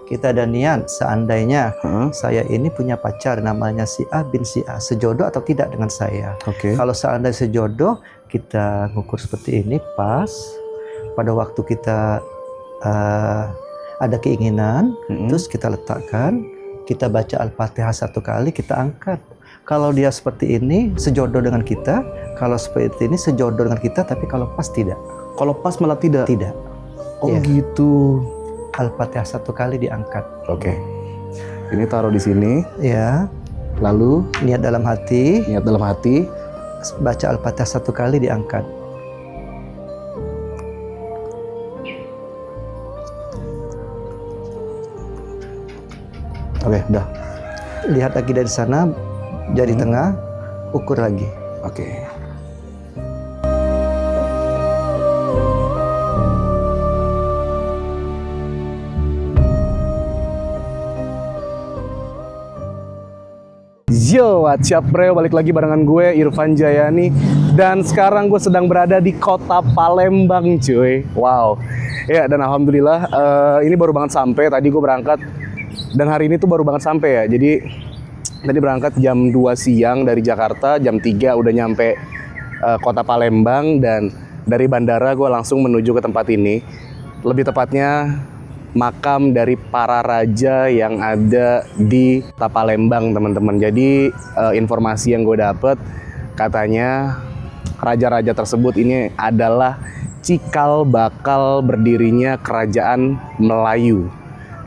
Kita ada niat seandainya saya ini punya pacar namanya si A bin si A, sejodoh atau tidak dengan saya. Kalau seandainya sejodoh, kita ngukur seperti ini pas. Pada waktu kita ada keinginan, terus kita letakkan, kita baca Al-Fatihah 1 kali, kita angkat. Kalau dia seperti ini sejodoh dengan kita, kalau seperti ini sejodoh dengan kita, tapi kalau pas tidak. Kalau pas malah tidak? Tidak. Oh ya. Gitu. Al-Fatihah 1 kali diangkat. Ini taruh di sini. Ya. Lalu niat dalam hati. Niat dalam hati. Baca Al-Fatihah 1 kali diangkat. Udah. Lihat lagi dari sana, jari tengah, ukur lagi. Yo, what's up bro? Balik lagi barengan gue Irfan Jayani. Dan sekarang gue sedang berada di kota Palembang cuy. Wow. Ya, dan alhamdulillah ini baru banget sampai. Tadi gue berangkat. Dan hari ini tuh baru banget sampai ya. Jadi tadi berangkat jam 2 siang dari Jakarta. Jam 3 udah nyampe kota Palembang. Dan dari bandara gue langsung menuju ke tempat ini. Lebih tepatnya makam dari para raja yang ada di kota Palembang, teman-teman. Jadi informasi yang gue dapet katanya raja-raja tersebut ini adalah cikal bakal berdirinya kerajaan Melayu,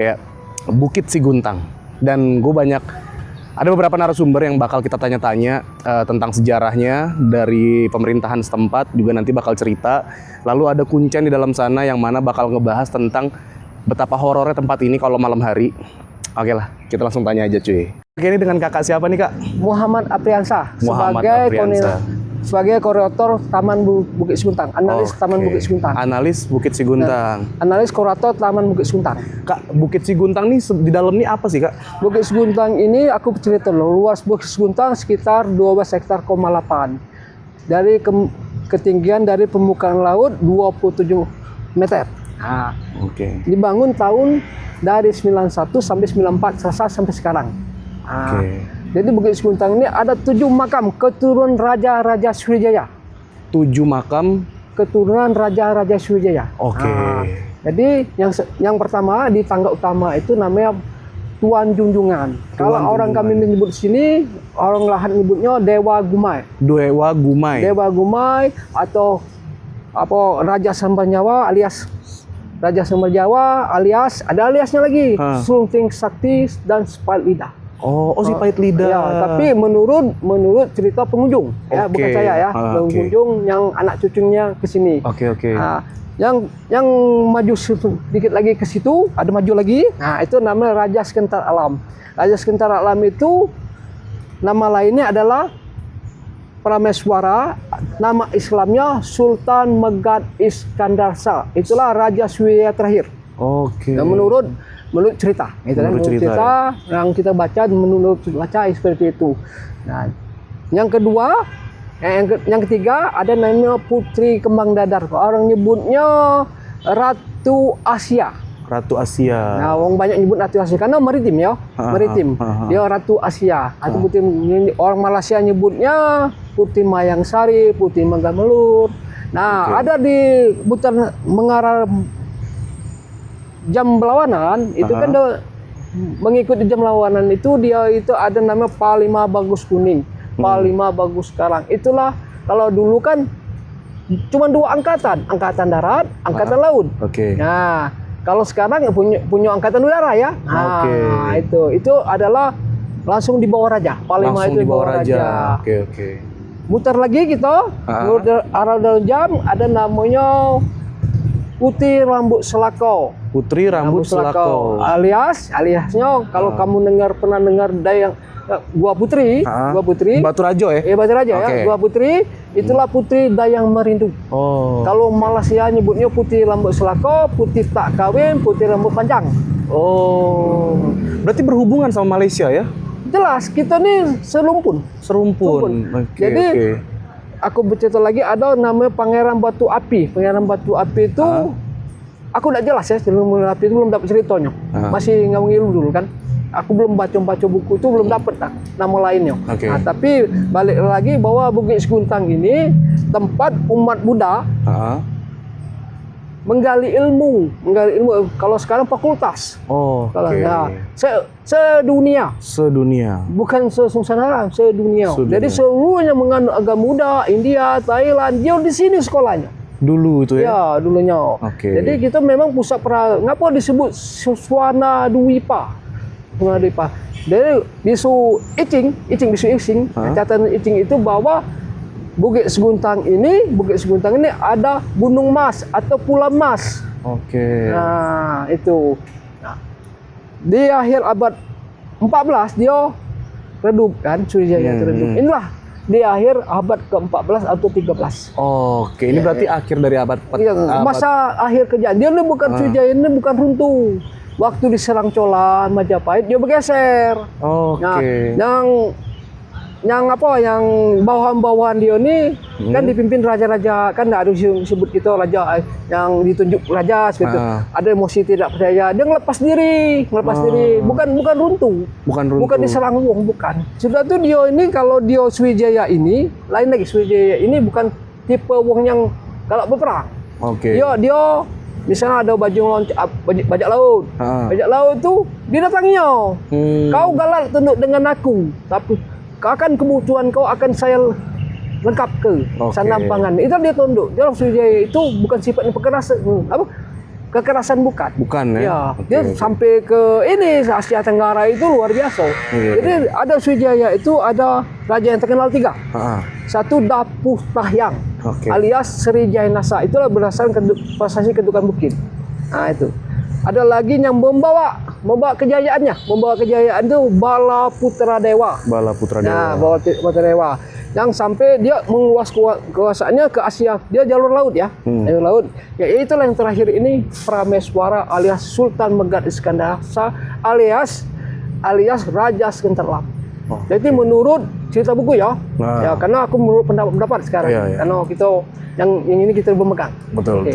ya, Bukit Siguntang. Dan gue ada beberapa narasumber yang bakal kita tanya-tanya tentang sejarahnya dari pemerintahan setempat, juga nanti bakal cerita. Lalu ada Kuncen di dalam sana yang mana bakal ngebahas tentang betapa horornya tempat ini kalau malam hari. Oke lah, kita langsung tanya aja cuy. Oke, ini dengan kakak siapa nih kak? Muhammad Apriansyah. Sebagai kurator Taman Bukit Siguntang, analis Taman Bukit Siguntang. Analis Bukit Siguntang. Analis kurator Taman Bukit Siguntang. Kak, Bukit Siguntang nih di dalam ini apa sih kak? Bukit Siguntang ini aku cerita loh, luas Bukit Siguntang sekitar 12 hektar,8. Dari ketinggian dari permukaan laut 27 meter. Nah, dibangun tahun dari 91 sampai 94, selesai sampai sekarang. Nah, jadi Bukit Siguntang ini ada 7 makam keturunan Raja-Raja Sriwijaya. 7 makam keturunan Raja-Raja Sriwijaya. Nah, jadi yang pertama di tangga utama itu namanya Tuan Junjungan. Kalau orang kami menyebut sini, orang lahan menyebutnya Dewa Gumai. Dewa Gumai. Dewa Gumai atau apa Raja Sambal Jawa alias Raja Sambal Jawa alias ada aliasnya lagi, Sulting Sakti dan Sepait Lidah. Si Pait Lidah. Ya, tapi menurut cerita pengunjung, ya bukan saya ya, pengunjung yang anak cucunya ke sini. Nah, yang maju sedikit lagi ke situ, ada maju lagi. Nah, itu namanya Raja Sekentar Alam. Raja Sekentar Alam itu nama lainnya adalah Prameswara, nama Islamnya Sultan Megad Iskandar Shah. Itulah Raja Sriwijaya terakhir. Dan menurut cerita, menurut cerita yang kita baca, seperti itu. Nah, yang kedua, yang ketiga ada namanya Putri Kembang Dadar. Orang nyebutnya Ratu Asia. Ratu Asia. Nah, orang banyak nyebut Ratu Asia karena maritim ya, maritim. Dia Ratu Asia. Atau Putri, orang Malaysia nyebutnya Putri Mayang Sari, Putri Megamelur. Nah, ada di putar mengarah jam berlawanan itu kan mengikuti jam berlawanan itu dia itu ada namanya Palima Bagus Kuning, Palima Bagus Karang. Itulah kalau dulu kan cuma 2 angkatan, angkatan darat, angkatan laut. Nah, kalau sekarang punya angkatan udara ya. Nah, itu adalah langsung di bawah raja. Palima itu di bawah raja. Mutar lagi kita, arah dalam jam ada namanya Putri Rambut Selakau. Putri Rambut Selakau. Aliasnya kalau kamu pernah dengar dayang Gua Putri, Batu Rajo ya? Batu Rajo ya. Gua Putri, itulah Putri Dayang Merindu. Kalau Malaysia nyebutnya Putri Rambut Selakau, Putri Tak Kawin, Putri Rambut Panjang. Berarti berhubungan sama Malaysia ya? Jelas, kita nih serumpun. Jadi aku bercerita lagi ada namanya Pangeran Batu Api. Pangeran Batu Api itu aku udah jelas ya sebelum Merapi itu belum dapat ceritanya. Masih ngilu dulu kan. Aku belum baca buku itu, belum dapat nama lainnya. Nah, tapi balik lagi bahwa Bukit Seguntang ini tempat umat Buddha menggali ilmu. Kalau sekarang fakultas. Sedunia. Bukan Nusantara, sedunia. Jadi seluruhnya menganut agama Buddha, India, Thailand, dia di sini sekolahnya. Dulu itu ya? Ya, dulunya. Jadi kita memang pusat ngapa disebut Swana Dwipa? Dari bisu Icing, catatan Icing itu bahwa Bukit Seguntang ini ada Gunung Mas atau Pulau Mas. Nah, itu. Nah, di akhir abad 14 dia redup kan, Sriwijaya redup. Inilah di akhir abad ke-14 atau 13. Ini berarti akhir dari abad 4. Masa akhir kejadian. Dia ini bukan Sriwijaya, ini bukan runtuh. Waktu diserang Colan, Majapahit dia bergeser. Nah, yang bawahan-bawahan dia ini kan dipimpin raja-raja, kan ada disebut gitu raja yang ditunjuk raja seperti itu. Ada emosi tidak percaya, dia ngelepas diri, bukan runtuh. Bukan diserang wong, bukan. Sudah tuh dia ini kalau dia Sriwijaya ini lain lagi. Sriwijaya ini bukan tipe wong yang kalau berperang. Dia misalnya ada bajak laut. Bajak laut tuh didatanginya. Kau galak tunduk dengan aku, tapi akan kebutuhan kau akan saya lengkap ke sanampangan. Itu dia tunduk. Dalam Sriwijaya itu bukan sifatnya kekerasan bukan ya. Dia sampai ke ini Asia Tenggara itu luar biasa. Jadi ada Sriwijaya itu ada raja yang terkenal 3. Satu Dapuh Tahyang alias Sriwijaya Nasa, itulah berdasarkan prestasi kedudukan bukit. Nah itu. Ada lagi yang membawa kejayaannya. Membawa kejayaan itu Bala Putra Dewa. Nah, Bala Putra Dewa. Yang sampai dia menguas kekuasaannya ke Asia. Dia jalur laut ya. Jalur laut. Ya itulah yang terakhir ini Prameswara alias Sultan Megat Iskandar alias Raja Sekenterlap. Jadi menurut cerita buku ya. Ya karena aku menurut pendapat sekarang. Karena kita yang ini kita memegang. Betul.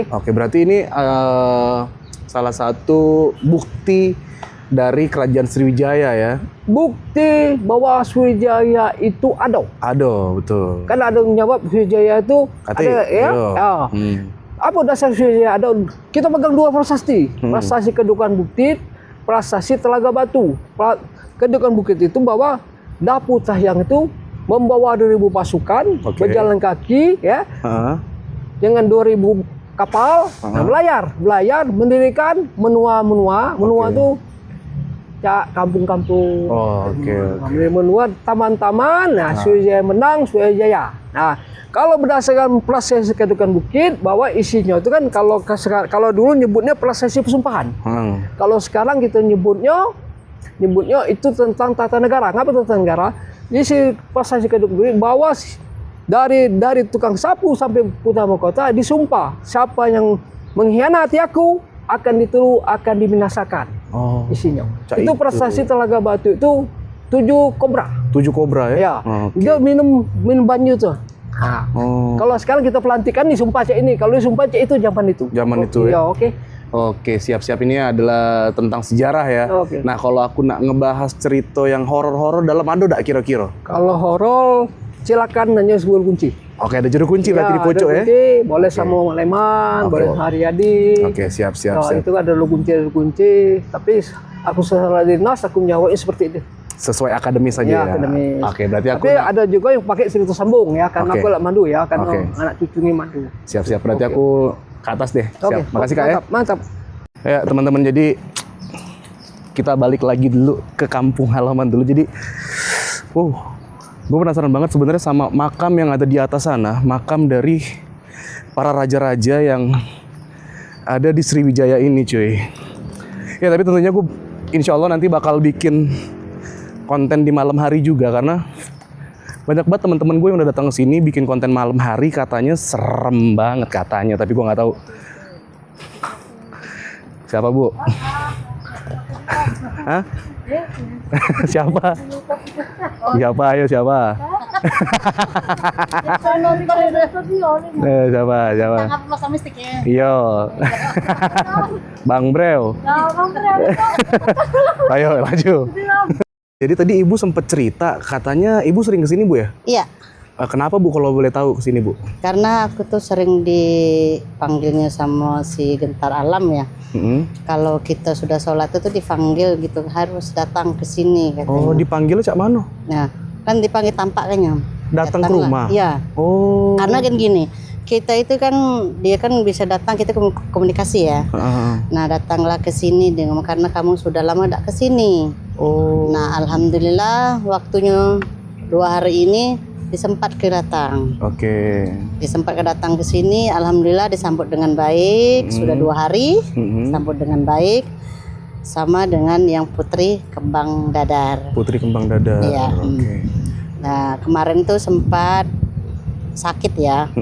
Oke, berarti ini salah satu bukti dari kerajaan Sriwijaya ya. Bukti bahwa Sriwijaya itu ada, betul. Kan ada yang jawab Sriwijaya itu ada ya. Apa dasar Sriwijaya ada? Kita pegang 2 prasasti. Prasasti Kedudukan Bukit, prasasti Telaga Batu. Kedudukan Bukit itu bahwa Dapuh Tahyang itu membawa 2.000 pasukan berjalan kaki ya. Dengan 2.000 kapal belayar mendirikan menua itu ya kampung-kampung. Menua taman-taman. Nah, Sriwijaya menang, Sriwijaya. Nah, kalau berdasarkan prasasti Kedudukan Bukit bahwa isinya itu kan kalau dulu nyebutnya prasasti pesumpahan. Kalau sekarang kita nyebutnya itu tentang tata negara. Ngapa tata negara? Isi prasasti Kedudukan Bukit bahwa dari tukang sapu sampai putra mahkota disumpah siapa yang mengkhianati aku akan dibinasakan. Isinya. Itu prasasti Telaga Batu itu 7 kobra. 7 kobra ya? Dia minum banyu tuh. Kalau sekarang kita pelantikan disumpah cek ini, kalau disumpah cek itu zaman itu. Ya. Oke, siap-siap, ini adalah tentang sejarah ya. Nah, kalau aku nak ngebahas cerita yang horor-horor dalam ada enggak kira-kira? Kalau horor silakan nanya juru kunci. Ada juru kunci berarti di pojok ya? Boleh sama Leman, boleh Haryadi. Siap. Itu ada juru kunci. Tapi aku secara dinas aku menjawabnya seperti itu. Sesuai akademis saja ya? Akademis. Berarti tapi ada juga yang pakai cerita sambung ya, karena aku lak mandu ya, karena anak cucunya mandu. Siap, berarti aku ke atas deh. Siap. Makasih Kak ya. Mantap. Ya teman-teman, jadi kita balik lagi dulu ke kampung halaman dulu. Jadi gue penasaran banget sebenarnya sama makam yang ada di atas sana, makam dari para raja-raja yang ada di Sriwijaya ini cuy. Ya tapi tentunya gue insya Allah nanti bakal bikin konten di malam hari juga, karena banyak banget teman-teman gue yang udah datang ke sini bikin konten malam hari, katanya serem banget katanya, tapi gue nggak tahu. Siapa Bu? Hah? Siapa? Siapa? Ayo siapa? Siapa? Siapa? Iya. Bang Breo. Ayo maju. Jadi tadi ibu sempat cerita katanya ibu sering kesini bu ya? Iya, Kenapa bu kalau boleh tahu kesini bu? karena aku tuh sering dipanggilnya sama si Gentar Alam ya. Kalau kita sudah sholat itu dipanggil gitu, harus datang ke sini katanya. Oh dipanggil cak mano? Nah, kan dipanggil tampak kayaknya. Datang ke Datanglah. rumah? Iya. Oh. Karena kan gini, kita itu kan dia kan bisa datang, kita komunikasi ya. Nah, datanglah ke sini dengan karena kamu sudah lama tidak ke sini. Oh. Nah, alhamdulillah waktunya 2 hari ini disempatkan datang. Oke. Disempatkan datang ke sini, alhamdulillah disambut dengan baik. Sudah 2 hari disambut dengan baik, sama dengan yang Putri Kembang Dadar. Putri Kembang Dadar. Iya. Oke. Nah, kemarin tuh sempat sakit ya.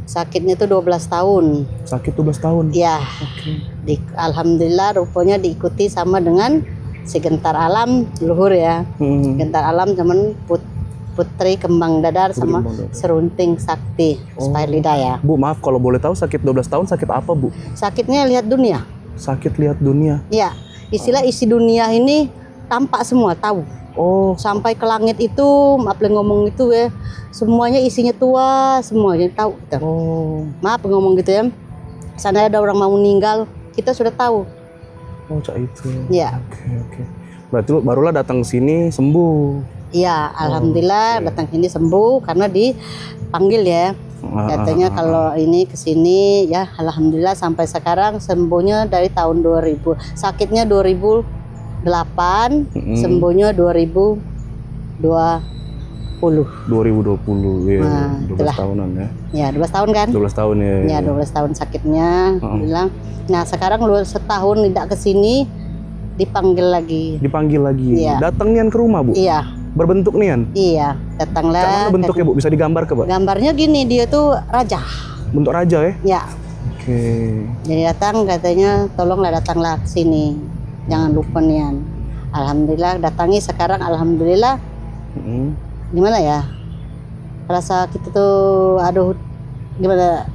Sakitnya tuh 12 tahun. Sakit 12 tahun. Ya. Alhamdulillah rupanya diikuti sama dengan si Gentar Alam luhur ya. Gentar Alam teman Putri Kembang Dadar sama Kembang Dadar. Serunting Sakti Spairlida ya. Bu maaf kalau boleh tahu sakit 12 tahun sakit apa bu? Sakitnya lihat dunia. Sakit lihat dunia. Ya, istilah isi dunia ini tampak semua tahu. Oh. Sampai ke langit itu, maaf ngomong itu ya, semuanya isinya tua, semuanya tahu. Gitu. Oh. Maaf ngomong gitu ya. Sana ada orang mau meninggal, kita sudah tahu. Oh cak itu. Ya. Oke. Berarti lu barulah datang ke sini sembuh. Iya, alhamdulillah datang sini sembuh karena dipanggil ya. Katanya kalau ini ke sini ya alhamdulillah sampai sekarang sembuhnya dari tahun 2000. Sakitnya 2008, sembuhnya 2020. 2020 ya. Nah, 12 itulah. tahunan ya. Ya, 12 tahun kan? 12 tahun ya. Ya, 12 tahun sakitnya, bilang. Nah, sekarang lu setahun tidak ke sini dipanggil lagi. Dipanggil lagi. Iya. Datang nian ke rumah bu? Iya. Berbentuk nian? Iya, datanglah. Cak mana bentuknya bu? Bisa digambar ke pak? Gambarnya gini, dia tuh raja. Bentuk raja ya? Ya. Oke. Jadi datang katanya tolonglah datanglah ke sini. Jangan lupa nian. Alhamdulillah datangi sekarang alhamdulillah. Gimana ya? Rasa kita tuh aduh gimana?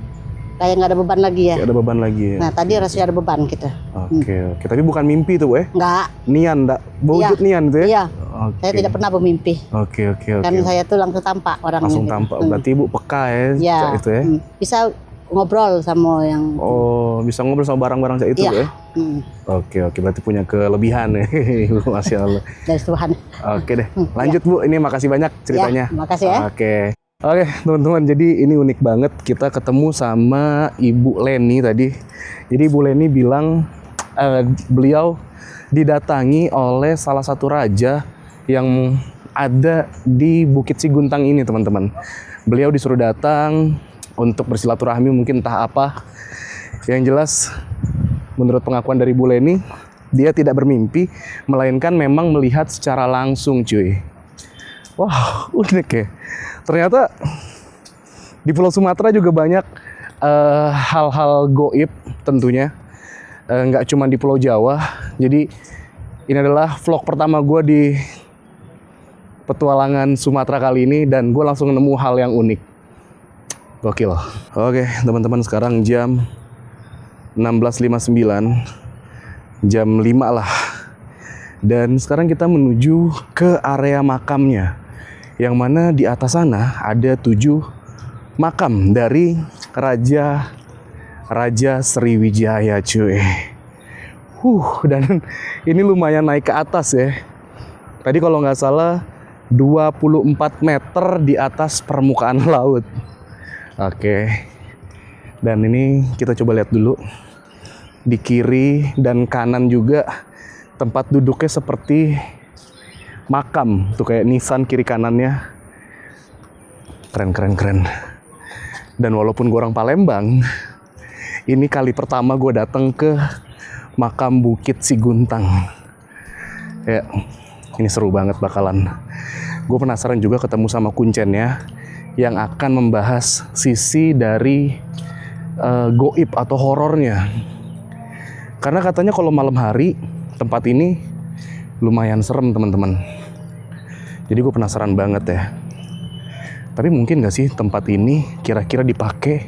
Kayak nggak ada beban lagi ya. Kayak ada beban lagi ya. Nah, tadi rasanya ada beban kita. Oke. Tapi bukan mimpi tuh bu Enggak. Nian enggak? Wujud nian tuh ya? Iya. Oke. Saya tidak pernah bermimpi. Oke. Kan saya tuh langsung tampak orangnya. Langsung gitu. tampak. Berarti ibu peka ya, Ya. cak itu ya? Bisa ngobrol sama yang. Oh, bisa ngobrol sama barang-barang cak itu Iya. ya? Oke. Berarti punya kelebihan ya, Ibu, Masya Allah. Dari Tuhan. Oke deh, lanjut Bu. Ini makasih banyak ceritanya. Ya, makasih ya. Oke, teman-teman. Jadi ini unik banget kita ketemu sama Ibu Leni tadi. Jadi Ibu Leni bilang beliau didatangi oleh salah satu raja yang ada di Bukit Siguntang ini, teman-teman. Beliau disuruh datang untuk bersilaturahmi, mungkin entah apa. Yang jelas, menurut pengakuan dari Bu Leni, dia tidak bermimpi, melainkan memang melihat secara langsung, cuy. Wah, unik ya. Ternyata di Pulau Sumatera juga banyak hal-hal goib tentunya. Nggak cuma di Pulau Jawa. Jadi ini adalah vlog pertama gue di petualangan Sumatera kali ini. Dan gue langsung nemu hal yang unik. Gokil. Oke, teman-teman, sekarang jam 16.59. Jam 5 lah. Dan sekarang kita menuju ke area makamnya. Yang mana di atas sana ada 7 makam dari Raja Sriwijaya, cuy. Dan ini lumayan naik ke atas ya. Tadi kalau nggak salah 24 meter di atas permukaan laut. Oke. Dan ini kita coba lihat dulu. Di kiri dan kanan juga tempat duduknya seperti makam. Tuh kayak nisan kiri kanannya. Keren. Dan walaupun gue orang Palembang, ini kali pertama gue datang ke makam Bukit Siguntang. Ya, ini seru banget bakalan. Gue penasaran juga ketemu sama kuncennya yang akan membahas sisi dari goib atau horornya. Karena katanya kalau malam hari tempat ini lumayan serem teman-teman. Jadi gue penasaran banget ya. Tapi mungkin gak sih tempat ini kira-kira dipakai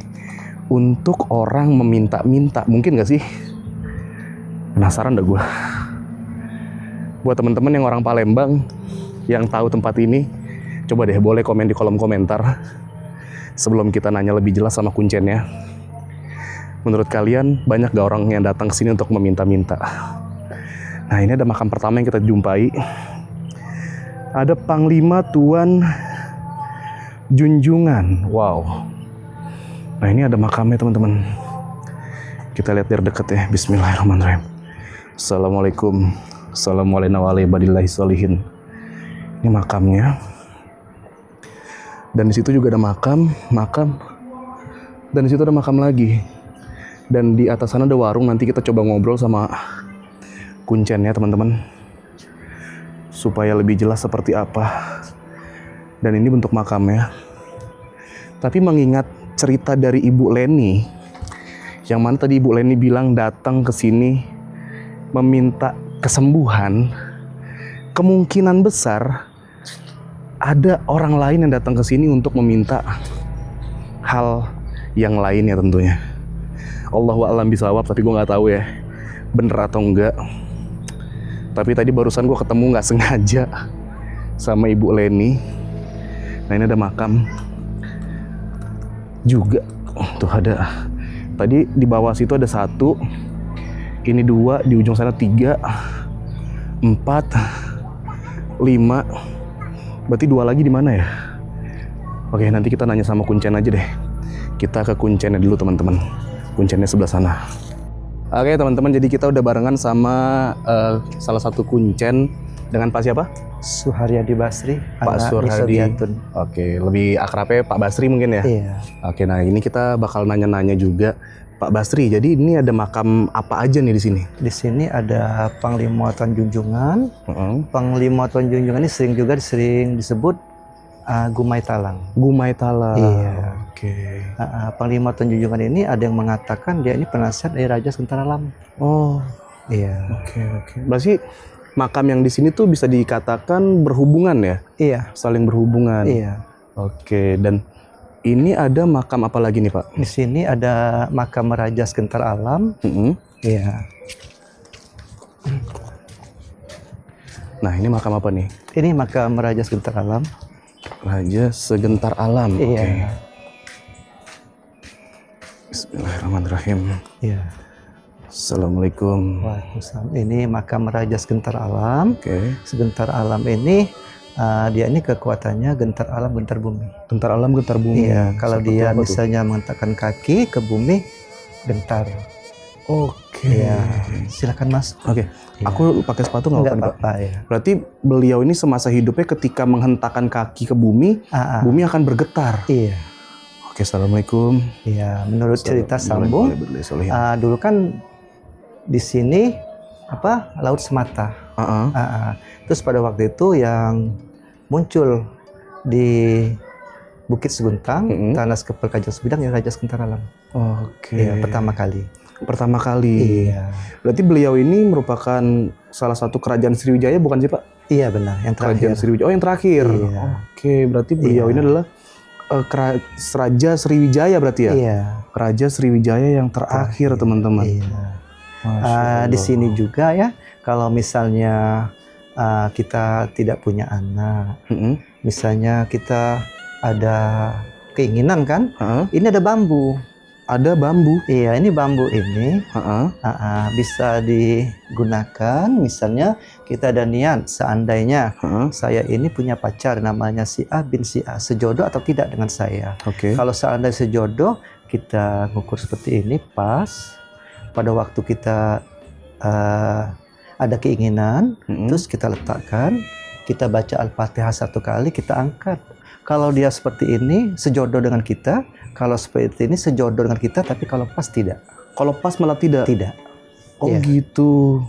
untuk orang meminta-minta? Mungkin gak sih? Penasaran dah gue. Buat teman-teman yang orang Palembang yang tahu tempat ini, coba deh boleh komen di kolom komentar sebelum kita nanya lebih jelas sama kuncennya. Menurut kalian banyak gak orang yang datang ke sini untuk meminta-minta? Nah, ini ada makam pertama yang kita jumpai. Ada Panglima Tuan Junjungan. Wow. Nah, ini ada makamnya teman-teman. Kita lihat dari dekat ya. Bismillahirrahmanirrahim. Assalamualaikum. Assalamualaikum warahmatullahi wabarakatuh. Ini makamnya. Dan di situ juga ada makam. Dan di situ ada makam lagi. Dan di atas sana ada warung. Nanti kita coba ngobrol sama kuncennya teman-teman, supaya lebih jelas seperti apa. Dan ini bentuk makamnya. Tapi mengingat cerita dari Ibu Leni, yang mana tadi Ibu Leni bilang datang ke sini meminta kesembuhan, kemungkinan besar ada orang lain yang datang ke sini untuk meminta hal yang lainnya tentunya. Allahu a'lam bishawab, tapi gue nggak tahu ya bener atau enggak. Tapi tadi barusan gue ketemu nggak sengaja sama Ibu Leni. Nah, ini ada makam juga. Tuh ada. Tadi di bawah situ ada 1, ini 2, di ujung sana 3, 4, 5. Berarti 2 lagi di mana ya? Oke, nanti kita nanya sama kuncen aja deh. Kita ke kuncennya dulu teman-teman. Kuncennya sebelah sana. Oke teman-teman, jadi kita udah barengan sama salah satu kuncen dengan Pak siapa? Suharyadi Basri, Pak Suharyadi. Oke, lebih akrabnya Pak Basri mungkin ya? Iya. Oke, nah ini kita bakal nanya-nanya juga Pak Basri. Jadi ini ada makam apa aja nih di sini? Di sini ada Panglima Tuan Junjungan. Panglima Tuan Junjungan ini sering disebut Gumai Talang. Gumai Talang. Iya. Oke. Panglima Tuan Junjungan ini ada yang mengatakan dia ini penasihat dari Raja Sebentar Alam. Oh, iya. Oke. Berarti makam yang di sini tuh bisa dikatakan berhubungan ya? Iya. Saling berhubungan. Iya. Oke. Dan ini ada makam apa lagi nih Pak? Di sini ada makam Raja Sebentar Alam. Iya. Nah, ini makam apa nih? Ini makam Raja Sebentar Alam. Raja Segentar Alam. Iya. Oke. Bismillahirrahmanirrahim. Iya. Assalamualaikum. Waalaikumsalam. Ini makam Raja Segentar Alam. Oke. Segentar Alam ini dia ini kekuatannya gentar alam, gentar bumi. Gentar alam, gentar bumi. Iya, kalau Seperti dia apa tuh? misalnya menghentakkan kaki ke bumi, gentar. Oke. Iya, silakan masuk. Oke. Iya. Aku pakai sepatu nggak Nggak apa-apa, Pak? apa-apa ya. Berarti beliau ini semasa hidupnya ketika menghentakkan kaki ke bumi, bumi akan bergetar. Iya. Oke, assalamualaikum. Iya, menurut cerita sambung, dulu kan di sini laut semata. Terus pada waktu itu yang muncul di Bukit Seguntang, tanah Kepelkajang Sebidang yang Raja Sebentar Alam. Oke. Iya, pertama kali. Pertama kali. Iya. Berarti beliau ini merupakan salah satu kerajaan Sriwijaya, bukan sih Pak? Iya benar, yang terakhir. Kerajaan Sriwijaya. Oh, yang terakhir. Iya. Oke, berarti beliau ini adalah Raja Sriwijaya berarti ya? Iya. Raja Sriwijaya yang terakhir, teman-teman. Iya. Masya Allah. Di sini juga ya, kalau misalnya kita tidak punya anak, misalnya kita ada keinginan kan, ini ada bambu. Ada bambu. Iya, ini bambu ini bisa digunakan. Misalnya kita ada niat, seandainya saya ini punya pacar namanya si A bin si A, sejodoh atau tidak dengan saya. Oke. Kalau seandainya sejodoh, kita ngukur seperti ini pas. Pada waktu kita ada keinginan, terus kita letakkan, kita baca Al-Fatihah 1 kali, kita angkat. Kalau dia seperti ini, sejodoh dengan kita. Kalau seperti ini, sejodoh dengan kita, tapi kalau pas tidak. Kalau pas malah tidak? Tidak. Oh Iya. gitu.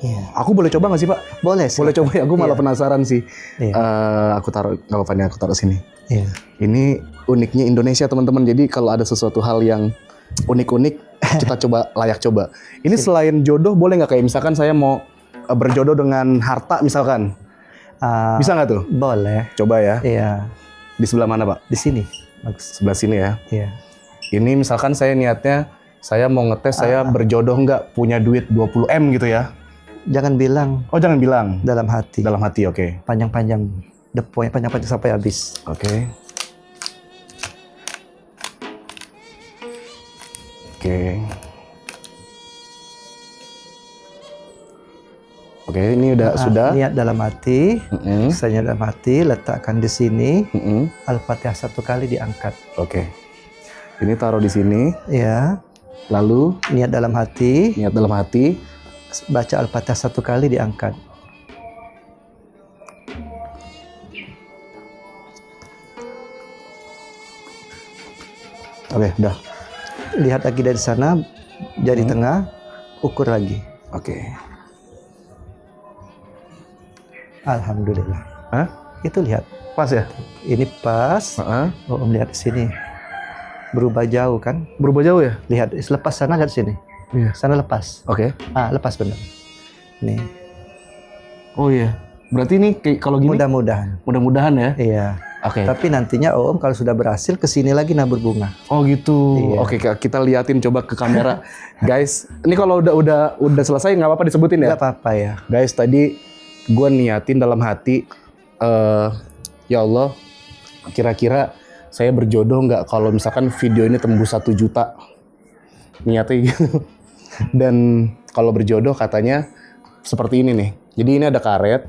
Iya. Aku boleh coba nggak sih Pak? Boleh. Boleh coba ya, aku malah penasaran sih. Iya. Aku taruh, nggak apa-apa nih, aku taruh sini. Iya. Ini uniknya Indonesia teman-teman, jadi kalau ada sesuatu hal yang unik-unik, kita coba layak coba. Ini selain jodoh, boleh nggak kayak misalkan saya mau berjodoh dengan harta misalkan. Bisa nggak tuh? Boleh. Coba ya. Iya. Di sebelah mana, Pak? Di sini. Bagus. Sebelah sini ya. Iya. Ini misalkan saya niatnya, saya mau ngetes saya berjodoh nggak, punya duit 20M gitu ya. Jangan bilang Oh, jangan bilang. dalam hati. Dalam hati, oke. Panjang-panjang. Deponya panjang-panjang sampai habis. Oke. Oke. Oke, ini sudah. Niat dalam hati. Mm-mm. Saya dalam hati, letakkan di sini. Mm-mm. Al-Fatihah 1 kali diangkat. Oke. Ini taruh di sini. Ya. Lalu Niat dalam hati. niat dalam hati. Baca Al-Fatihah 1 kali diangkat. Oke, udah. Lihat lagi dari sana, jari tengah, ukur lagi. Oke. Alhamdulillah. Hah? Itu lihat. Pas ya? Ini pas. Oh, Om lihat di sini. Berubah jauh kan? Berubah jauh ya? Lihat, lepas sana, lihat sini. Iya. Sana lepas. Oke. Lepas benar. Nih, Oh iya. Berarti ini kalau gini mudah-mudahan. mudah-mudahan ya. Iya. Oke. Tapi nantinya Om kalau sudah berhasil kesini lagi nabur bunga. Oh gitu. Iya. Oke, kita liatin coba ke kamera. Guys, ini kalau udah selesai nggak apa-apa disebutin ya? Nggak apa-apa ya. Guys, tadi gue niatin dalam hati, ya Allah, kira-kira saya berjodoh nggak kalau misalkan video ini tembus 1 juta? Niatnya gitu. Dan kalau berjodoh katanya seperti ini nih. Jadi ini ada karet,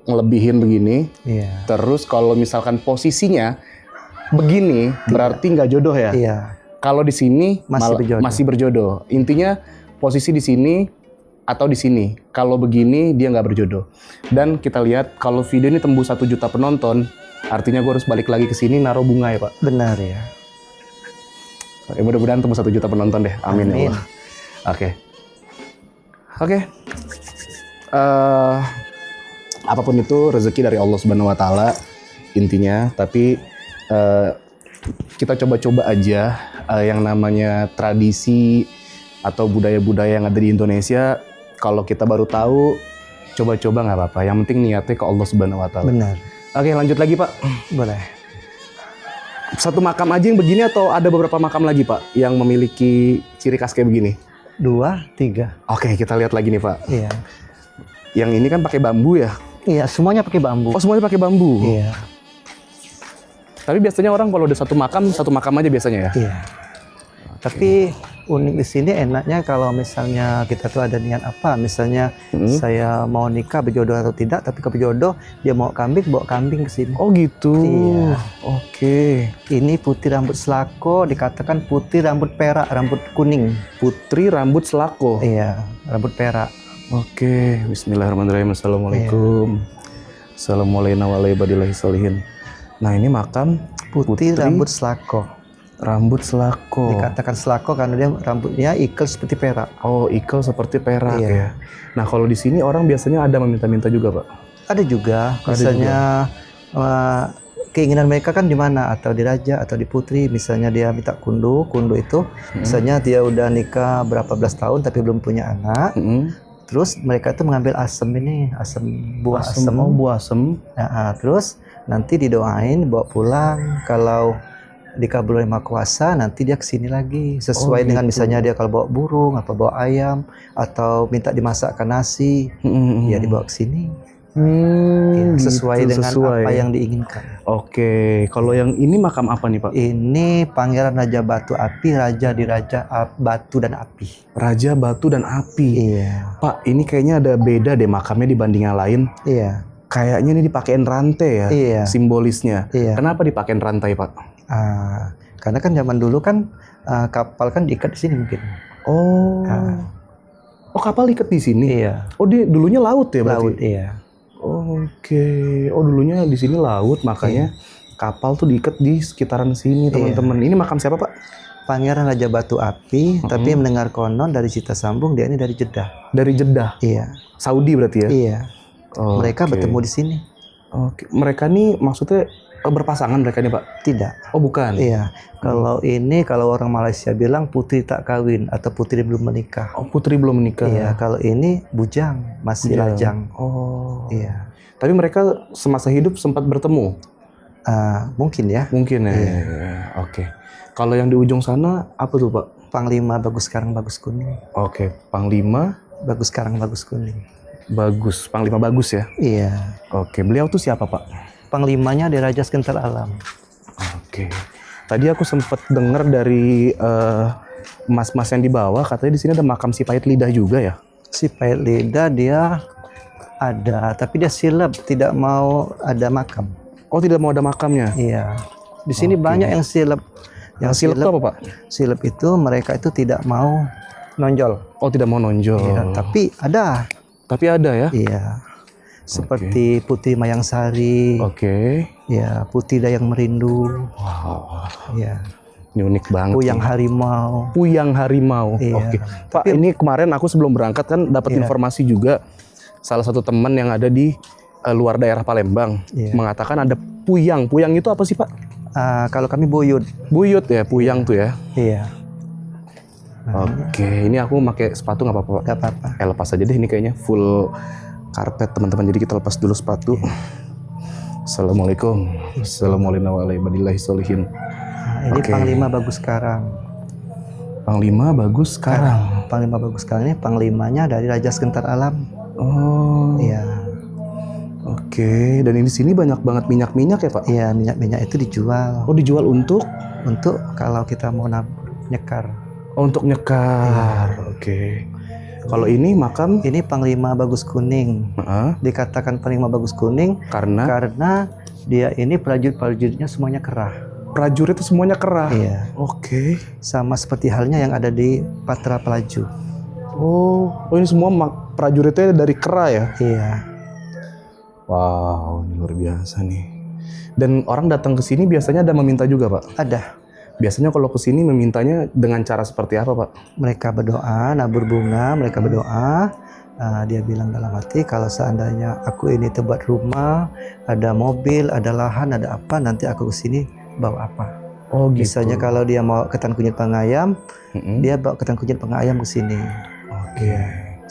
ngelebihin begini. Iya. Terus kalau misalkan posisinya begini, berarti nggak jodoh ya? Iya. Kalau di sini Masih masih berjodoh. berjodoh. Intinya posisi di sini atau di sini. Kalau begini dia nggak berjodoh. Dan kita lihat kalau video ini tembus 1 juta penonton, artinya gue harus balik lagi ke sini naruh bunga ya Pak. Benar ya. Ya, mudah-mudahan tembus 1 juta penonton deh. Amin, ya Amin. Allah. Oke. Apapun itu rezeki dari Allah Subhanahu Wa Taala intinya. Tapi kita coba-coba aja yang namanya tradisi atau budaya-budaya yang ada di Indonesia. Kalau kita baru tahu, coba-coba nggak apa-apa. Yang penting niatnya ke Allah Subhanahu Wa Taala. Benar. Oke, lanjut lagi Pak. Boleh. Satu makam aja yang begini atau ada beberapa makam lagi Pak yang memiliki ciri khas kayak begini? 2, 3. Oke, kita lihat lagi nih Pak. Iya. Yang ini kan pakai bambu ya? Iya, semuanya pakai bambu. Oh, semuanya pakai bambu. Iya. Tapi biasanya orang kalau udah satu makam aja biasanya ya? Iya. Tapi unik di sini enaknya kalau misalnya kita tuh ada niat apa, misalnya saya mau nikah berjodoh atau tidak, tapi ke berjodoh dia mau kambing, bawa kambing ke sini. Oh gitu. Iya. Oke. Ini putih rambut selako, dikatakan putih rambut perak, rambut kuning. Putri rambut selako. Iya, rambut perak. Oke. Bismillahirrahmanirrahim. Assalamualaikum. Assalamualaikum warahmatullahi wabarakatuh. Nah ini makam Putih rambut selako. Rambut selako. Dikatakan selako karena dia rambutnya ikel seperti perak. Oh, ikel seperti perak Iya. ya. Nah, kalau di sini orang biasanya ada meminta-minta juga, Pak. Ada juga, Ada misalnya keinginan mereka kan di mana, atau di raja atau di putri. Misalnya dia minta kundu itu, misalnya dia udah nikah berapa belas tahun tapi belum punya anak. Terus mereka itu mengambil asem ini, buah asem. Oh, buah asem. Nah, terus nanti didoain, bawa pulang. Kalau dikabulkan Maha Kuasa, nanti dia kesini lagi sesuai dengan gitu. misalnya dia kalau bawa burung, apa bawa ayam, atau minta dimasakkan nasi, ya dibawa ke sini. Ya, sesuai gitu, dengan sesuai. apa yang diinginkan. Oke, kalau yang ini makam apa nih Pak? Ini Pangeran Raja Batu Api, Raja di Raja Batu dan Api. Raja Batu dan Api. Iya. Pak, ini kayaknya ada beda deh makamnya dibanding yang lain. Iya. Kayaknya ini dipakein rantai ya, Iya. simbolisnya. Iya. Kenapa dipakein rantai Pak? Karena kan zaman dulu kan kapal kan diikat di sini mungkin. Oh, oh kapal ikat di sini. Iya. Oh dia dulunya laut ya berarti? Laut, iya. Oke, oh dulunya di sini laut, makanya kapal tuh diikat di sekitaran sini teman-teman. Ini makam siapa Pak? Pangeran Raja Batu Api, tapi mendengar konon dari Cita Sambung dia ini dari Jeddah. Dari Jeddah. Iya. Saudi berarti ya? Iya. Oke. Mereka bertemu di sini. Oke, mereka nih maksudnya berpasangan mereka nih Pak? Tidak. Oh bukan. Iya. Kalau ini kalau orang Malaysia bilang putri tak kawin atau putri belum menikah. Oh putri belum menikah. Iya. Kalau ini bujang, masih Bujang. lajang. Oh. Iya. Tapi mereka semasa hidup sempat bertemu? Mungkin ya. Mungkin ya. Iya. Oke. Kalau yang di ujung sana apa tuh Pak? Panglima bagus sekarang bagus kuning. Oke. Panglima Bagus sekarang bagus kuning. bagus. Panglima bagus ya? Iya. Oke. Beliau tuh siapa Pak? Panglimanya di Raja Sekentar Alam. Oke. Tadi aku sempat dengar dari mas-mas yang di bawah katanya di sini ada makam si Pahit Lidah juga ya? Si Pahit Lidah dia ada, tapi dia silap, tidak mau ada makam. Oh tidak mau ada makamnya? Iya. Di sini Oke. banyak yang silap. Yang silap itu apa Pak? Silap itu mereka itu tidak mau nonjol. Oh tidak mau nonjol. Iya, tapi ada. Tapi ada ya? Iya. Seperti Putri Mayangsari. Oke. Ya, Putri Dayang Merindu. Wow. Ya. Ini unik banget. Puyang nih. Harimau. Puyang Harimau. Iya. Oke. Pak, ini kemarin aku sebelum berangkat kan dapat Iya. informasi juga salah satu teman yang ada di luar daerah Palembang Iya. mengatakan ada puyang. Puyang itu apa sih, Pak? Kalau kami buyut. Buyut ya, puyang tuh ya. Iya. Oke, ini aku pakai sepatu nggak apa-apa, Pak? Nggak apa-apa. Lepas aja deh, ini kayaknya full karpet teman-teman. Jadi kita lepas dulu sepatu. Assalamualaikum. Assalamualaikum warahmatullahi wabarakatuh. Nah, ini Oke. Panglima bagus sekarang. Panglima bagus sekarang. Panglima bagus sekarang ini panglimanya dari Raja Sekentar Alam. Oh. Iya. Oke, dan di sini banyak banget minyak-minyak ya Pak? Iya, minyak-minyak itu dijual. Oh dijual untuk? Untuk kalau kita mau nyekar. Oh untuk nyekar. Oke. Kalau ini makam? Ini Panglima bagus kuning. Dikatakan Panglima bagus kuning karena dia ini prajurit-prajuritnya semuanya kerah. Prajurit itu semuanya kerah? Iya. Oke. Sama seperti halnya yang ada di Patra Pelaju. Oh ini semua prajuritnya dari kerah ya? Iya. Wow, ini luar biasa nih. Dan orang datang ke sini biasanya ada meminta juga, Pak? Ada. Biasanya kalau ke sini memintanya dengan cara seperti apa, Pak? Mereka berdoa, nabur bunga, mereka berdoa. Dia bilang dalam hati, kalau seandainya aku ini tempat rumah, ada mobil, ada lahan, ada apa, nanti aku ke sini bawa apa. Oh gitu. Misalnya kalau dia mau ketan kunyit pengayam, dia bawa ketan kunyit pengayam ke sini. Oke.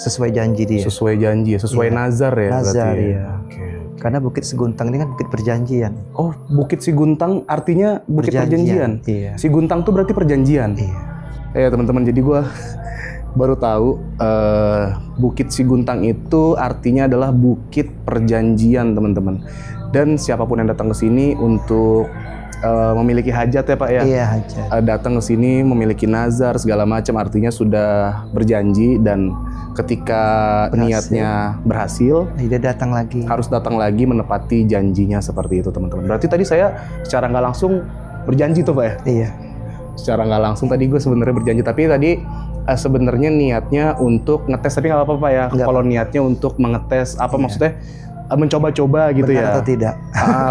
Sesuai janji dia. Sesuai janji, sesuai Iya. nazar ya? Nazar, berarti iya. Oke. Karena Bukit Seguntang ini kan bukit perjanjian. Oh, Bukit Siguntang artinya Bukit Perjanjian. Iya. Siguntang tuh berarti perjanjian. Iya. Teman-teman, jadi gue baru tahu Bukit Siguntang itu artinya adalah Bukit Perjanjian, teman-teman. Dan siapapun yang datang ke sini untuk memiliki hajat ya Pak ya. Iya, hajat. Datang ke sini memiliki nazar segala macam, artinya sudah berjanji, dan ketika niatnya berhasil, Dia datang lagi. harus datang lagi menepati janjinya seperti itu, teman-teman. Berarti tadi saya secara nggak langsung berjanji tuh Pak ya? Iya. Secara nggak langsung tadi gue sebenarnya berjanji, tapi tadi sebenarnya niatnya untuk ngetes, tapi nggak apa-apa Pak ya. Nggak Kalau niatnya untuk mengetes apa maksudnya mencoba-coba gitu Benar ya. atau tidak?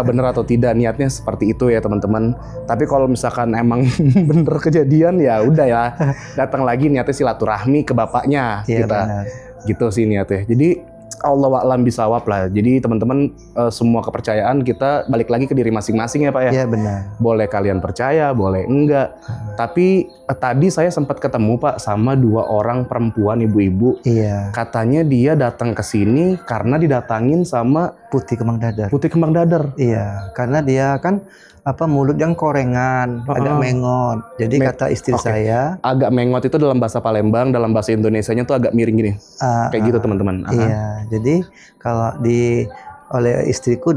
Bener atau tidak, niatnya seperti itu ya teman-teman. Tapi kalau misalkan emang bener kejadian ya udah ya, datang lagi niatnya silaturahmi ke bapaknya Iya, kita. benar. Gitu sih niatnya. Jadi Allah a'lam bisawab lah. Jadi teman-teman semua kepercayaan kita balik lagi ke diri masing-masing ya Pak ya. Iya, benar. Boleh kalian percaya, boleh enggak. Tapi tadi saya sempat ketemu Pak sama 2 orang perempuan ibu-ibu. Iya. Katanya dia datang ke sini karena didatangin sama Putih Kemang Dadar. Putih Kembang Dadar. Iya, karena dia kan mulut yang korengan, agak mengot. Jadi kata istri Oke. saya, Agak mengot itu dalam bahasa Palembang, dalam bahasa Indonesianya tuh agak miring gini. Kayak gitu teman-teman. Iya, jadi kalau oleh istriku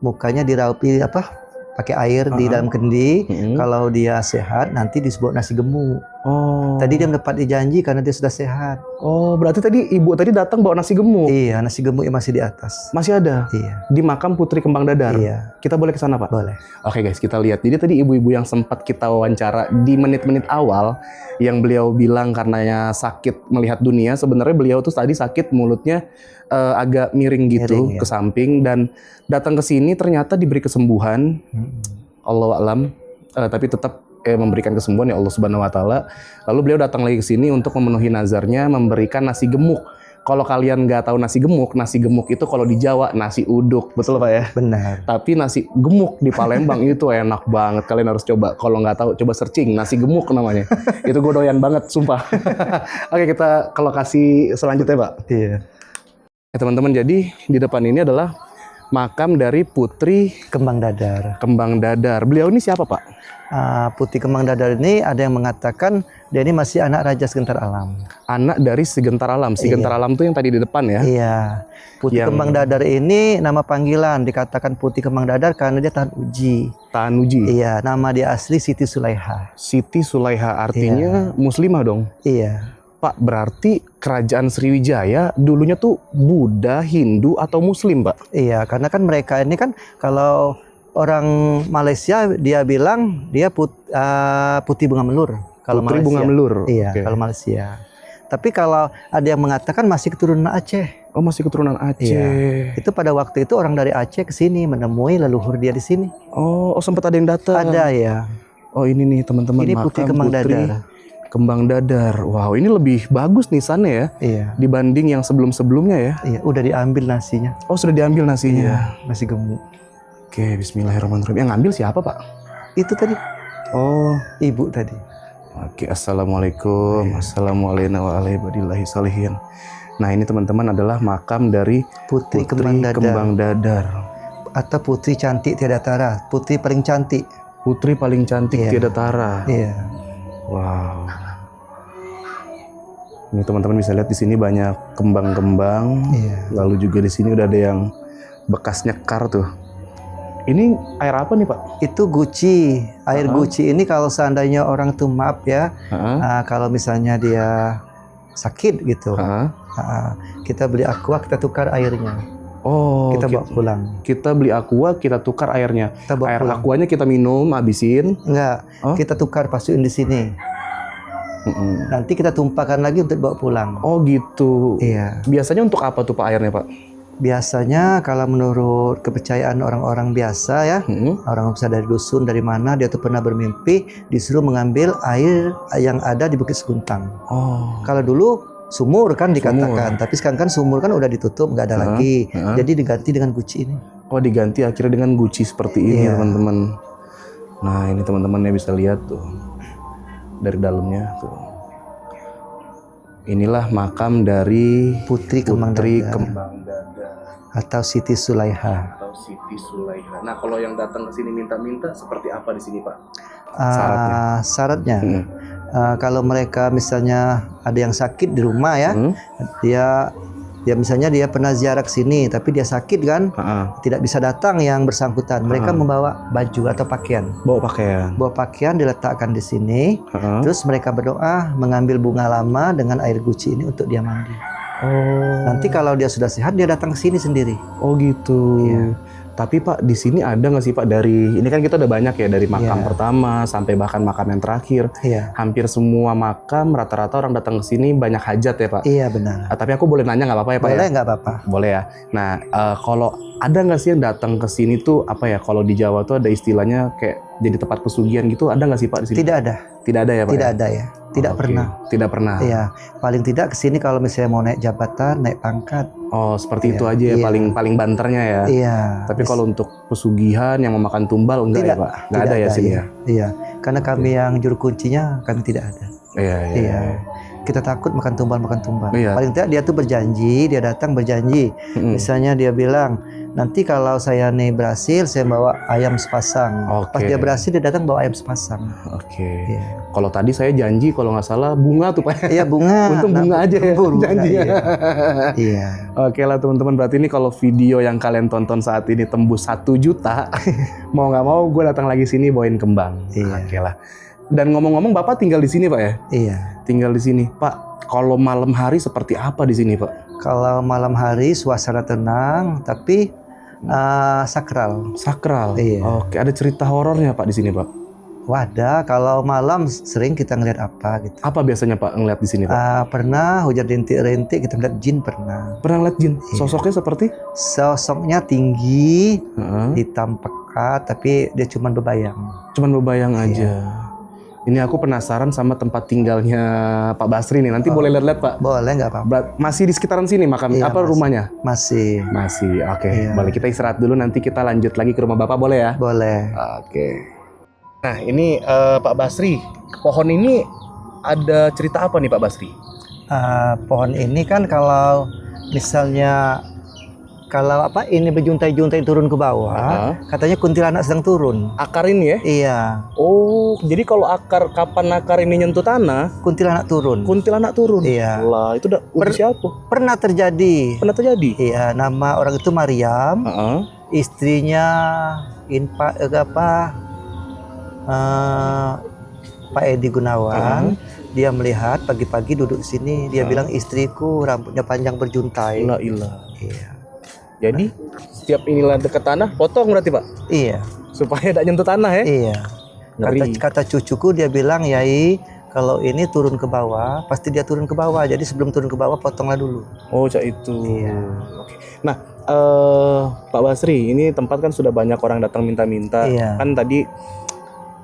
mukanya diraupi pakai air di dalam kendi. Kalau dia sehat nanti disebut nasi gemuk. Oh. Tadi dia menepati janji karena dia sudah sehat. Oh, berarti tadi ibu tadi datang bawa nasi gemuk. Iya, nasi gemuk yang masih di atas. Masih ada? Iya. Di makam Putri Kembang Dadar? Iya. Kita boleh ke sana Pak? Boleh. Oke guys, kita lihat. Jadi tadi ibu-ibu yang sempat kita wawancara di menit-menit awal, yang beliau bilang karenanya sakit melihat dunia, sebenarnya beliau tuh tadi sakit mulutnya agak miring gitu, Miring, ya. ke samping, dan datang ke sini ternyata diberi kesembuhan. Allah a'lam, tapi tetap memberikan kesembuhan ya Allah Subhanahu wa taala. Lalu beliau datang lagi ke sini untuk memenuhi nazarnya, memberikan nasi gemuk Kalau kalian nggak tahu nasi gemuk itu kalau di Jawa nasi uduk, betul Pak ya? Benar. Tapi nasi gemuk di Palembang itu enak banget. Kalian harus coba. Kalau nggak tahu, coba searching nasi gemuk namanya. Itu gue doyan banget, sumpah. Oke, kita ke lokasi selanjutnya, Pak. Iya. Ya, teman-teman, jadi di depan ini adalah makam dari Putri Kembang Dadar. Kembang Dadar. Beliau ini siapa, Pak? Putri Kembang Dadar ini ada yang mengatakan dia ini masih anak Raja Segentar Alam. Anak dari Segentar Alam. Segentar Alam tuh yang tadi di depan ya? Iya. Putri Kembang Dadar ini nama panggilan, dikatakan Putri Kembang Dadar karena dia tahan uji. Tahan uji? Iya, nama dia asli Siti Sulaiha. Siti Sulaiha artinya muslimah dong? Iya. Pak, berarti kerajaan Sriwijaya dulunya tuh Buddha, Hindu, atau Muslim, Pak? Iya, karena kan mereka ini kan kalau orang Malaysia dia bilang dia putih bunga melur. Kalau Putri Malaysia. Bunga Melur. Iya, Oke. kalau Malaysia. Tapi kalau ada yang mengatakan masih keturunan Aceh. Oh, masih keturunan Aceh. Iya. Itu pada waktu itu orang dari Aceh ke sini menemui leluhur dia di sini. Oh, sempat ada yang datang. Ada ya. Oh, ini nih teman-teman, Ini Putri Kembang Dadar. Kembang Dadar. Wow, ini lebih bagus nisannya ya Iya. dibanding yang sebelum-sebelumnya ya. Iya, udah diambil nasinya. Oh, sudah diambil nasinya. Iya, masih gemuk. Oke, bismillahirrahmanirrahim. Yang ngambil siapa, Pak? Itu tadi Oh, ibu tadi. oke. Assalamualaikum. Assalamualaikum warahmatullahi wabarakatuh. Nah, ini teman-teman adalah makam dari Putri Kembang Dadar. Kembang Dadar. Atau Putri Cantik Tiada Tara. Putri paling cantik. Putri paling cantik Iya. tiada tara. Iya. Wow. Ini teman-teman bisa lihat di sini banyak kembang-kembang. Iya. Lalu juga di sini udah ada yang bekas nyekar tuh. Ini air apa nih, Pak? Itu guci. Air guci ini kalau seandainya orang tuh maaf ya, kalau misalnya dia sakit gitu, kita beli aqua, kita tukar airnya. Oh, Kita bawa pulang. kita beli aqua, kita tukar airnya. Kita bawa Air pulang. aquanya kita minum, habisin. Enggak, Oh. kita tukar pasukin di sini. Nanti kita tumpahkan lagi untuk bawa pulang. Oh gitu. Iya. Biasanya untuk apa tuh Pak airnya, Pak? Biasanya kalau menurut kepercayaan orang-orang biasa ya, orang bisa dari dusun dari mana dia tuh pernah bermimpi disuruh mengambil air yang ada di Bukit Seguntang. Oh. Kalau dulu sumur kan dikatakan, tapi sekarang kan sumur kan udah ditutup, nggak ada lagi. Jadi diganti dengan guci ini. Oh, diganti akhirnya dengan guci seperti ini, Iya. teman-teman. Nah, ini teman-temannya bisa lihat tuh. Dari dalamnya tuh. Inilah makam dari Putri Kembang Dadar Kembang Dadar atau Siti Sulaiha. atau Siti Sulaiha. Nah, kalau yang datang ke sini minta-minta seperti apa di sini, Pak? Syaratnya, kalau mereka misalnya ada yang sakit di rumah ya, dia misalnya dia pernah ziarah ke sini, tapi dia sakit kan, tidak bisa datang yang bersangkutan. Mereka membawa baju atau pakaian. Bawa pakaian. Bawa pakaian diletakkan di sini, terus mereka berdoa mengambil bunga lama dengan air guci ini untuk dia mandi. Oh. Nanti kalau dia sudah sehat dia datang ke sini sendiri. Oh gitu. Iya. Tapi Pak, di sini ada nggak sih Pak dari ini kan kita udah banyak ya dari makam pertama sampai bahkan makam yang terakhir. Iya. Hampir semua makam rata-rata orang datang ke sini banyak hajat ya Pak. Iya benar. Tapi aku boleh nanya nggak apa-apa ya Pak? Boleh ya? nggak apa-apa. Boleh ya. Nah kalau ada nggak sih yang datang ke sini tuh apa ya? Kalau di Jawa tuh ada istilahnya kayak jadi tempat pesugihan gitu. Ada nggak sih Pak di sini? Tidak ada. Tidak ada ya Pak? Tidak ada ya. Tidak Oke. pernah. Tidak pernah. Iya. Paling tidak ke sini kalau misalnya mau naik jabatan, naik pangkat. Oh seperti itu Iya. aja ya Iya. paling banternya ya. Iya. Tapi kalau untuk pesugihan yang memakan tumbal enggak Tidak, ya Pak? Enggak tidak ada ya sini ya? Iya. Karena kami yang juru kuncinya kami tidak ada. Iya. Iya. Kita takut makan tumbal. Iya. Paling tidak dia tuh berjanji, dia datang berjanji. Misalnya dia bilang, nanti kalau saya nih berhasil, saya bawa ayam sepasang. Oke. Pas dia berhasil, dia datang bawa ayam sepasang. Oke. Iya. Kalau tadi saya janji kalau nggak salah bunga tuh Pak. Iya bunga. Untung bunga aja ya bunga, janjinya. Iya. Iya. Oke lah teman-teman, berarti ini kalau video yang kalian tonton saat ini tembus 1 juta, mau nggak mau gue datang lagi sini bawain kembang. Iya. Oke lah. Dan ngomong-ngomong Bapak tinggal di sini Pak ya? Iya. Tinggal di sini. Pak, kalau malam hari seperti apa di sini Pak? Kalau malam hari suasana tenang, tapi sakral. Sakral. Iya. Oke, ada cerita horornya Pak di sini Pak? Wadah, kalau malam sering kita ngeliat apa gitu. Apa biasanya Pak ngeliat di sini Pak? Pernah hujan rintik-rintik kita ngeliat jin pernah. Pernah ngeliat jin? Sosoknya seperti? Sosoknya tinggi, hitam pekat, tapi dia cuma berbayang. Cuman berbayang aja. Ini aku penasaran sama tempat tinggalnya Pak Basri nih. Nanti boleh lihat-lihat Pak. Boleh, nggak apa-apa. Masih di sekitaran sini makam Iya, apa masih. rumahnya? Masih. Masih. Oke. Iya. Boleh kita istirahat dulu, nanti kita lanjut lagi ke rumah Bapak, boleh ya? Boleh. Oke. Nah, ini Pak Basri. Pohon ini ada cerita apa nih Pak Basri? Pohon ini kan kalau misalnya ini berjuntai-juntai turun ke bawah, katanya kuntilanak sedang turun. Akar ini ya? Iya, Oh, jadi kalau kapan akar ini nyentuh tanah, kuntilanak turun. kuntilanak turun. Iya. Lah, itu udah siapa? Pernah terjadi. Pernah terjadi? Iya, nama orang itu Maryam, Heeh. istrinya Pak Edi Gunawan. Dia melihat pagi-pagi duduk di sini, dia bilang istriku rambutnya panjang berjuntai. La ilah. Iya. Jadi setiap inilah dekat tanah, potong berarti Pak? Iya. Supaya tidak nyentuh tanah ya? Iya. Ngeri. Kata cucuku dia bilang, "Yai, kalau ini turun ke bawah, pasti dia turun ke bawah. Jadi sebelum turun ke bawah potonglah dulu." Oh, cak itu. Iya. Oke. Nah, Pak Basri, ini tempat kan sudah banyak orang datang minta-minta. Iya. Kan tadi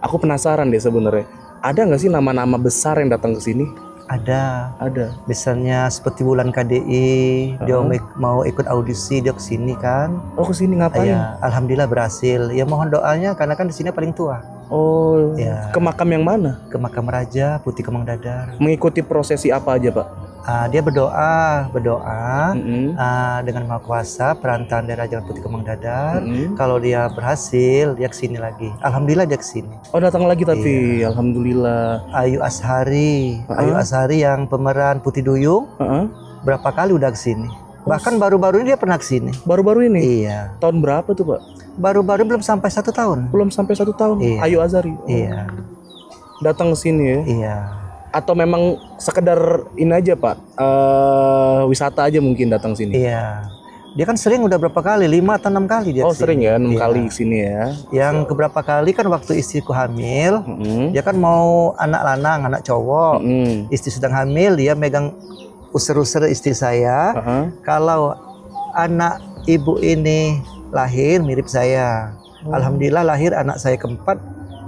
aku penasaran deh sebenarnya. Ada nggak sih nama-nama besar yang datang ke sini? Ada. Ada. Misalnya seperti Bulan KDI, dia mau ikut audisi, dia ke sini kan. Oh, ke sini ngapain? Ya, alhamdulillah berhasil. Ya mohon doanya karena kan di sini paling tua. Oh, Ya. ke makam yang mana? Ke makam Raja Putih Kemang Dadar. Mengikuti prosesi apa aja, Pak? Dia berdoa Mm-mm. dengan Maha Kuasa perantaraan dari Raja Putih Kemang Dadar. Mm-mm. Kalau dia berhasil, dia kesini lagi. Alhamdulillah dia kesini. Oh, datang lagi tapi alhamdulillah. Ayu Ashari yang pemeran Putih Duyung, Heeh. berapa kali udah kesini. Bahkan baru-baru ini dia pernah kesini. Baru-baru ini? Iya. Tahun berapa tuh, Pak? Baru-baru belum sampai 1 tahun. Belum sampai 1 tahun. Iya. Ayu Azari. Oh. Iya. Datang ke sini ya? Iya. Atau memang sekedar ini aja Pak, wisata aja mungkin datang sini? Iya. Dia kan sering udah berapa kali, 5 atau 6 kali dia Oh kesini. sering ya, 6 Iya. kali kesini ya? Yang keberapa kali kan waktu istriku hamil, Mm-mm. dia kan mau anak lanang, anak cowok. Mm-mm. Istri sedang hamil, dia megang user-user istri saya. Uh-huh. Kalau anak ibu ini lahir mirip saya. Alhamdulillah lahir anak saya keempat,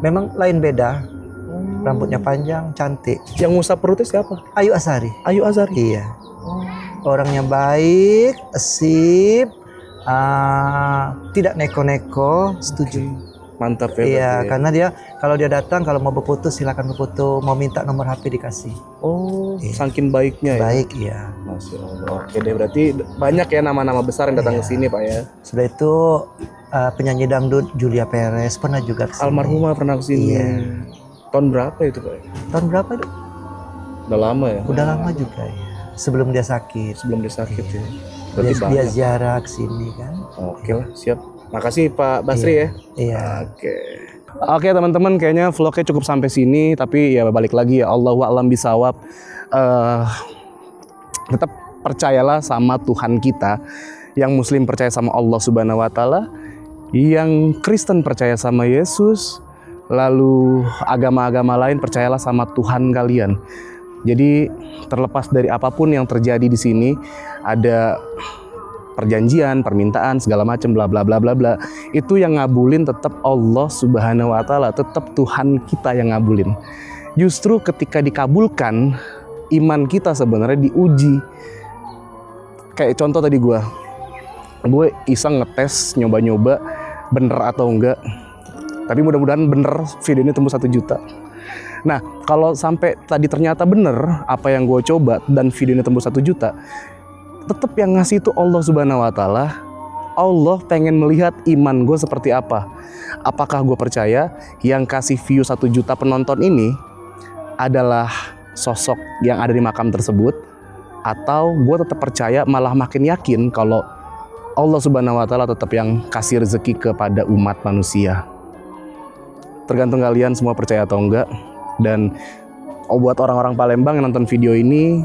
memang lain beda. Rambutnya panjang, cantik. Yang ngusap perutnya siapa? Ayu Ashari. Ayu Azari? Iya. Orangnya baik, asik, tidak neko-neko, setuju. Mantap ya. Iya, berarti ya. karena dia kalau dia datang kalau mau berputus silakan berputus, mau minta nomor HP dikasih. Oh, Iya. saking baiknya ya? Baik, iya. Masya Allah. Oke deh, berarti banyak ya nama-nama besar yang datang Iya. ke sini Pak ya? Sudah itu penyanyi dangdut Julia Perez pernah juga kesini. Almarhumah pernah ke sini. Iya. Tahun berapa itu Pak? Tahun berapa itu? Udah lama ya? Udah lama juga ya. Sebelum dia sakit. Sebelum dia sakit ya? Dia Berarti banyak. ziarah ke sini kan. Oke lah, siap. Makasih Pak Basri ya. Iya. Oke teman-teman, kayaknya vlognya cukup sampai sini. Tapi ya balik lagi ya, Allahu a'lam bisawab. Tetap percayalah sama Tuhan kita. Yang Muslim percaya sama Allah Subhanahu Wa Taala, yang Kristen percaya sama Yesus, lalu agama-agama lain percayalah sama Tuhan kalian. Jadi terlepas dari apapun yang terjadi di sini, ada perjanjian, permintaan, segala macam bla bla bla bla bla. Itu yang ngabulin tetap Allah Subhanahu Wa Taala, tetap Tuhan kita yang ngabulin. Justru ketika dikabulkan, iman kita sebenarnya diuji. Kayak contoh tadi gue iseng ngetes, nyoba-nyoba bener atau enggak. Tapi mudah-mudahan bener, video ini tembus 1 juta. Nah, kalau sampai tadi ternyata bener apa yang gue coba dan video ini tembus 1 juta, tetap yang ngasih itu Allah Subhanahu Wa Taala. Allah pengen melihat iman gue seperti apa. Apakah gue percaya yang kasih view 1 juta penonton ini adalah sosok yang ada di makam tersebut, atau gue tetap percaya malah makin yakin kalau Allah Subhanahu Wa Taala tetap yang kasih rezeki kepada umat manusia. Tergantung kalian semua percaya atau enggak. Dan buat orang-orang Palembang yang nonton video ini,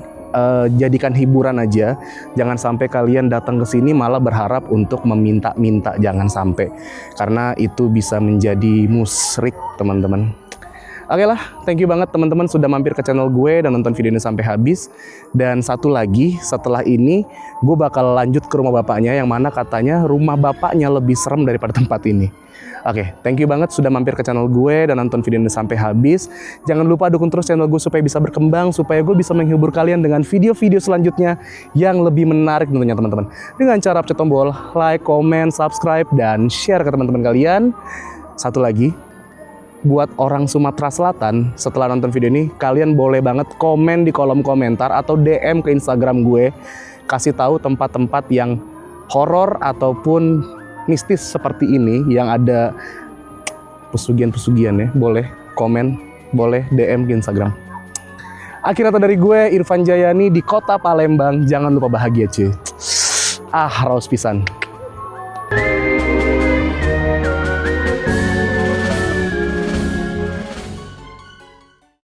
jadikan hiburan aja. Jangan sampai kalian datang ke sini malah berharap untuk meminta-minta, jangan sampai. Karena itu bisa menjadi musyrik, teman-teman. Oke lah, thank you banget teman-teman sudah mampir ke channel gue dan nonton video ini sampai habis. Dan satu lagi, setelah ini gue bakal lanjut ke rumah bapaknya, yang mana katanya rumah bapaknya lebih serem daripada tempat ini. Oke, thank you banget sudah mampir ke channel gue dan nonton video ini sampai habis. Jangan lupa dukung terus channel gue supaya bisa berkembang, supaya gue bisa menghibur kalian dengan video-video selanjutnya yang lebih menarik tentunya teman-teman. Dengan cara pencet tombol like, comment, subscribe, dan share ke teman-teman kalian. Satu lagi, buat orang Sumatera Selatan, setelah nonton video ini, kalian boleh banget komen di kolom komentar atau DM ke Instagram gue, kasih tahu tempat-tempat yang horor ataupun mistis seperti ini, yang ada pesugihan-pesugihan ya. Boleh komen, boleh DM ke Instagram. Akhir kata dari gue, Irfan Jayani di kota Palembang. Jangan lupa bahagia cuy. Raus pisan.